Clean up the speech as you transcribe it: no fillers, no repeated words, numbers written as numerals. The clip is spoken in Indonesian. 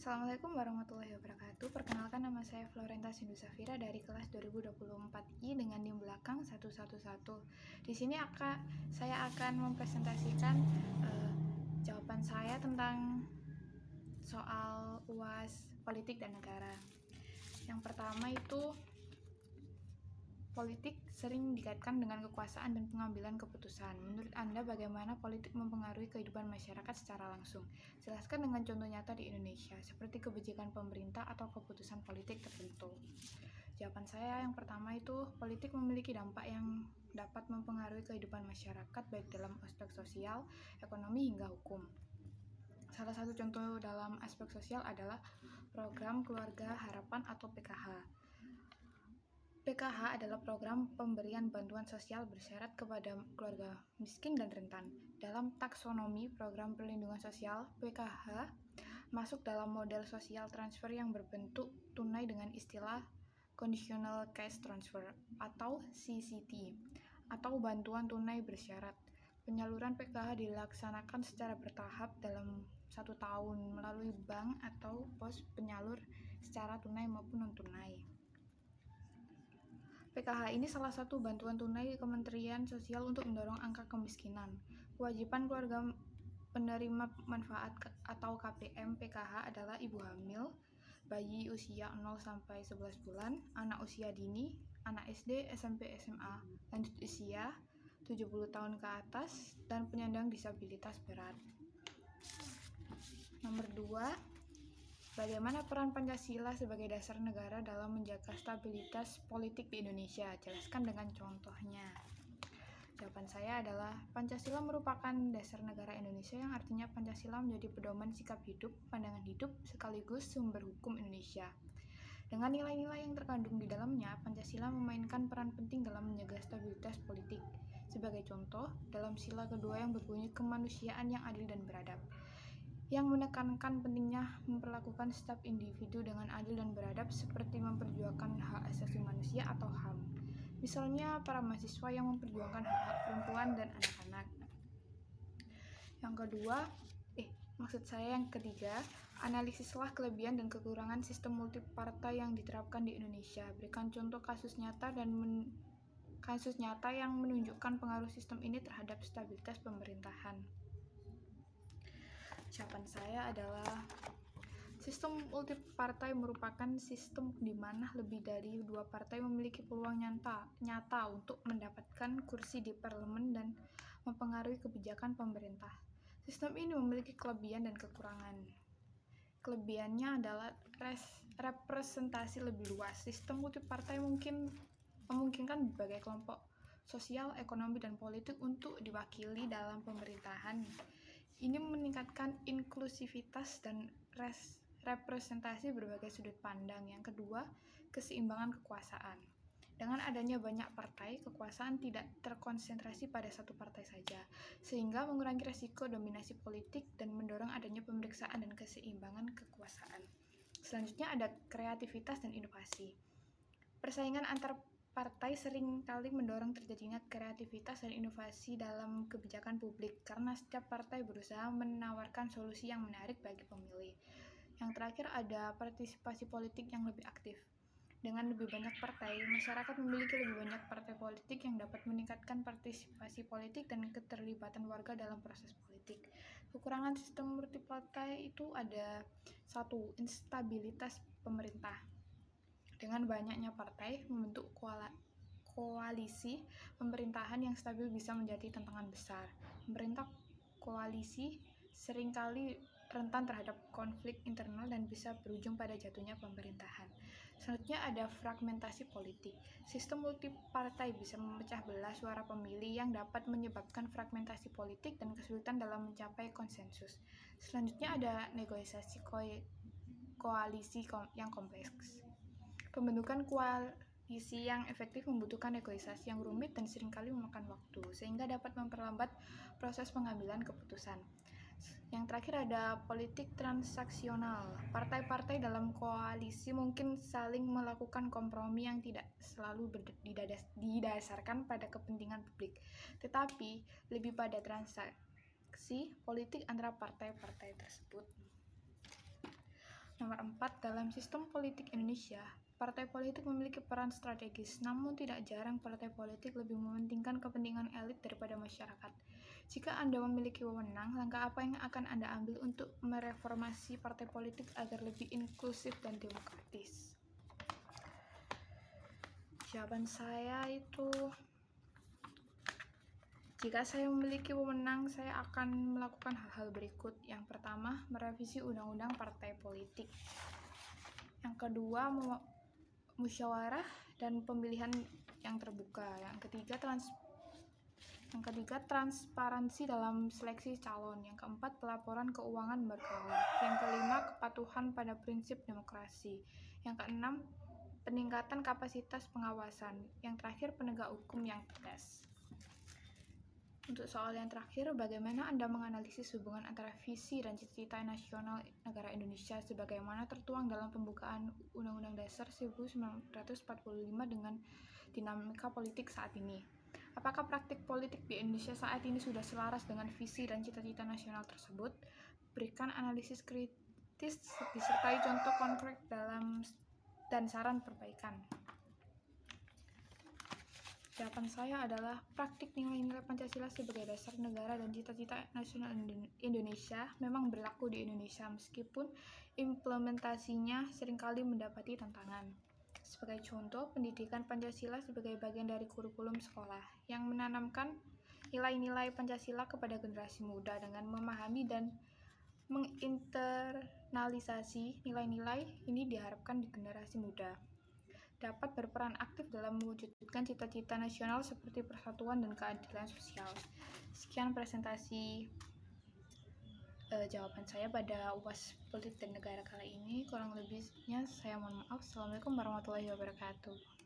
Assalamualaikum warahmatullahi wabarakatuh. Perkenalkan, nama saya Florenta Sindu Safira dari kelas 2024I dengan NIM belakang 111. Di sini saya akan mempresentasikan jawaban saya tentang soal UAS politik dan negara. Yang pertama itu, politik sering dikaitkan dengan kekuasaan dan pengambilan keputusan. Menurut Anda, bagaimana politik mempengaruhi kehidupan masyarakat secara langsung? Jelaskan dengan contoh nyata di Indonesia, seperti kebijakan pemerintah atau keputusan politik tertentu. Jawaban saya yang pertama itu, politik memiliki dampak yang dapat mempengaruhi kehidupan masyarakat baik dalam aspek sosial, ekonomi, hingga hukum. Salah satu contoh dalam aspek sosial adalah program Keluarga Harapan atau PKH. PKH adalah program pemberian bantuan sosial bersyarat kepada keluarga miskin dan rentan. Dalam taksonomi program perlindungan sosial, PKH masuk dalam model sosial transfer yang berbentuk tunai dengan istilah Conditional Cash Transfer atau CCT, atau bantuan tunai bersyarat. Penyaluran PKH dilaksanakan secara bertahap dalam 1 tahun melalui bank atau pos penyalur secara tunai maupun non-tunai. PKH ini salah satu bantuan tunai Kementerian Sosial untuk mendorong angka kemiskinan. Kewajiban keluarga penerima manfaat atau KPM PKH adalah ibu hamil, bayi usia 0-11 bulan, anak usia dini, anak SD, SMP, SMA, lanjut usia 70 tahun ke atas, dan penyandang disabilitas berat. Nomor 2, bagaimana peran Pancasila sebagai dasar negara dalam menjaga stabilitas politik di Indonesia? Jelaskan dengan contohnya. Jawaban saya adalah, Pancasila merupakan dasar negara Indonesia yang artinya Pancasila menjadi pedoman sikap hidup, pandangan hidup, sekaligus sumber hukum Indonesia. Dengan nilai-nilai yang terkandung di dalamnya, Pancasila memainkan peran penting dalam menjaga stabilitas politik. Sebagai contoh, dalam sila kedua yang berbunyi kemanusiaan yang adil dan beradab, yang menekankan pentingnya memperlakukan setiap individu dengan adil dan beradab seperti memperjuangkan hak asasi manusia atau HAM. Misalnya para mahasiswa yang memperjuangkan hak-hak perempuan dan anak-anak. Yang ketiga, analisislah kelebihan dan kekurangan sistem multipartai yang diterapkan di Indonesia. Berikan contoh kasus nyata yang menunjukkan pengaruh sistem ini terhadap stabilitas pemerintahan. Jawaban saya adalah, sistem multipartai merupakan sistem di mana lebih dari 2 partai memiliki peluang nyata untuk mendapatkan kursi di parlemen dan mempengaruhi kebijakan pemerintah. Sistem ini memiliki kelebihan dan kekurangan. Kelebihannya adalah representasi lebih luas. Sistem multipartai memungkinkan berbagai kelompok sosial, ekonomi, dan politik untuk diwakili dalam pemerintahan. Ini meningkatkan inklusivitas dan representasi berbagai sudut pandang. Yang kedua, keseimbangan kekuasaan. Dengan adanya banyak partai, kekuasaan tidak terkonsentrasi pada satu partai saja, sehingga mengurangi risiko dominasi politik dan mendorong adanya pemeriksaan dan keseimbangan kekuasaan. Selanjutnya ada kreativitas dan inovasi. Persaingan antar partai sering kali mendorong terjadinya kreativitas dan inovasi dalam kebijakan publik karena setiap partai berusaha menawarkan solusi yang menarik bagi pemilih. Yang terakhir ada partisipasi politik yang lebih aktif. Dengan lebih banyak partai, masyarakat memiliki lebih banyak partai politik yang dapat meningkatkan partisipasi politik dan keterlibatan warga dalam proses politik. Kekurangan sistem multipartai itu ada 1. Instabilitas pemerintah. Dengan banyaknya partai membentuk koalisi pemerintahan yang stabil bisa menjadi tantangan besar. Pemerintah koalisi seringkali rentan terhadap konflik internal dan bisa berujung pada jatuhnya pemerintahan. Selanjutnya ada fragmentasi politik. Sistem multipartai bisa memecah belah suara pemilih yang dapat menyebabkan fragmentasi politik dan kesulitan dalam mencapai konsensus. Selanjutnya ada negosiasi koalisi yang kompleks. Pembentukan koalisi yang efektif membutuhkan negosiasi yang rumit dan seringkali memakan waktu, sehingga dapat memperlambat proses pengambilan keputusan. Yang terakhir ada politik transaksional. Partai-partai dalam koalisi mungkin saling melakukan kompromi yang tidak selalu didasarkan pada kepentingan publik, tetapi lebih pada transaksi politik antara partai-partai tersebut. Nomor 4, dalam sistem politik Indonesia, partai politik memiliki peran strategis, namun tidak jarang partai politik lebih mementingkan kepentingan elit daripada masyarakat. Jika Anda memiliki wewenang, langkah apa yang akan Anda ambil untuk mereformasi partai politik agar lebih inklusif dan demokratis? Jawaban saya itu, jika saya memiliki wewenang, saya akan melakukan hal-hal berikut. Yang pertama, merevisi undang-undang partai politik. Yang kedua, musyawarah dan pemilihan yang terbuka. Yang ketiga, transparansi dalam seleksi calon. Yang keempat, pelaporan keuangan berkala. Yang kelima, kepatuhan pada prinsip demokrasi. Yang keenam, peningkatan kapasitas pengawasan. Yang terakhir, penegak hukum yang tegas. Untuk soal yang terakhir, bagaimana Anda menganalisis hubungan antara visi dan cita-cita nasional negara Indonesia sebagaimana tertuang dalam pembukaan Undang-Undang Dasar 1945 dengan dinamika politik saat ini? Apakah praktik politik di Indonesia saat ini sudah selaras dengan visi dan cita-cita nasional tersebut? Berikan analisis kritis disertai contoh konkret dan saran perbaikan. Jawaban saya adalah praktik nilai-nilai Pancasila sebagai dasar negara dan cita-cita nasional Indonesia memang berlaku di Indonesia meskipun implementasinya seringkali mendapati tantangan. Sebagai contoh, pendidikan Pancasila sebagai bagian dari kurikulum sekolah yang menanamkan nilai-nilai Pancasila kepada generasi muda dengan memahami dan menginternalisasi nilai-nilai ini diharapkan di generasi muda dapat berperan aktif dalam mewujudkan cita-cita nasional seperti persatuan dan keadilan sosial. Sekian presentasi jawaban saya pada UAS Politik dan Negara kali ini. Kurang lebihnya saya mohon maaf. Assalamualaikum warahmatullahi wabarakatuh.